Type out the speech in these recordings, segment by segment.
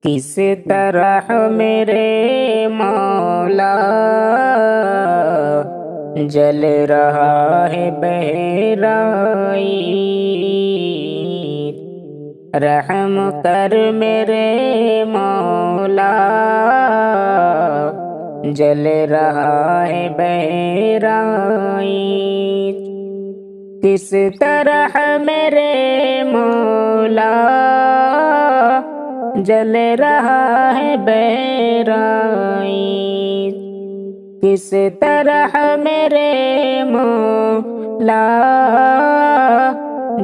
کس طرح میرے مولا جل رہا ہے بہرائیت، رحم کر میرے مولا جل رہا ہے بہرائیت، کس طرح میرے مولا جل رہا ہے بہرائیت، کس طرح میرے مولا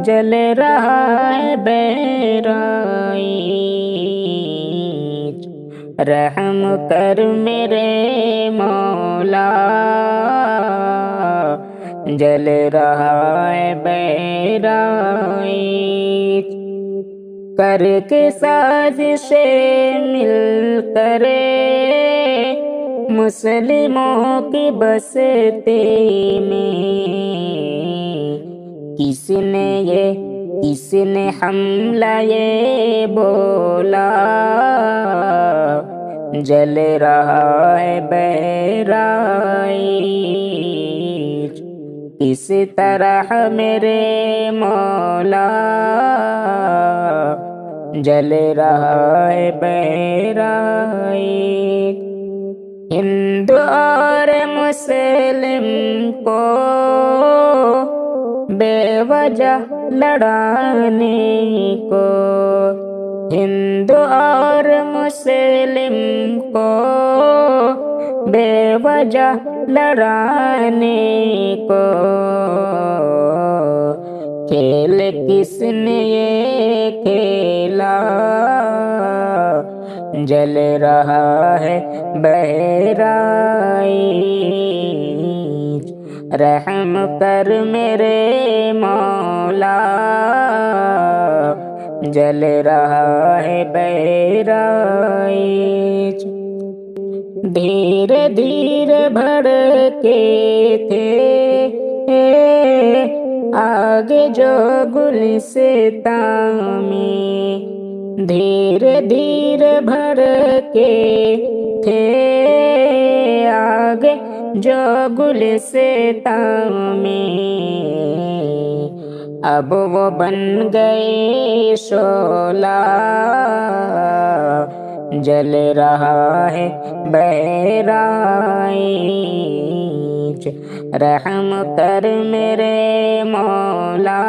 جل رہا ہے بہرائیت، رحم کر میرے مولا جل رہا ہے بہرائیت، کر کے سازشیں مل کرے مسلموں کی بستی میں، کس نے حملہ یہ بولا جل رہا ہے بہرائیت، کس طرح میرے مولا جل رہا ہے بہرائیت، ہندو اور مسلم کو بے وجہ لڑانے کو، ہندو اور مسلم کو بے وجہ لڑانے کو، کھیل کس نے یہ کھیلا جل رہا ہے بہرائیت، رحم کر میرے مولا جل رہا ہے بہرائیت، دھیرے دھیرے بھڑکے تھے آگے جو گلستاں میں، دھیرے دھیرے بھڑکے تھے آگے جو گلستاں میں، اب وہ بن گئے شعلہ جل رہا ہے بہرائیت، رحم کر میرے مولا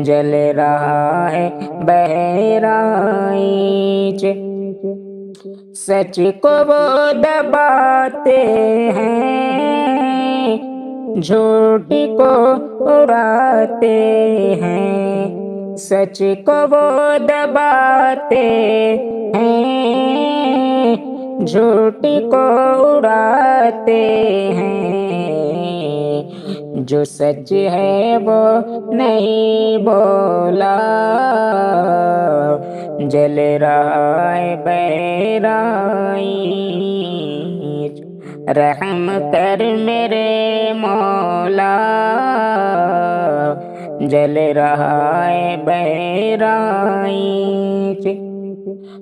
جل رہا ہے بہرائیت، سچ کو وہ دباتے ہیں جھوٹ کو اڑاتے ہیں، سچ کو وہ دباتے ہیں جھوٹ کو اڑاتے ہیں، جو سچ ہے وہ نہیں بولا جل رہا ہے بہرائیت، رحم کر میرے مولا جل رہا ہے بہرائیت،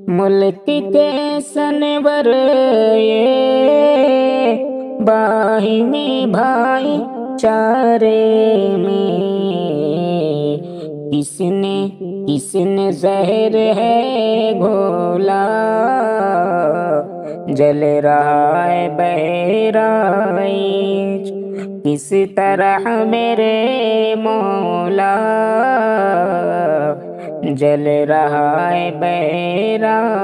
ملک کے سنور یہ باہمی بھائی چارے میں، کس نے زہر ہے گھولا جل رہا ہے بہرائیت، کس طرح میرے مولا جل رہا ہے بہرائیت۔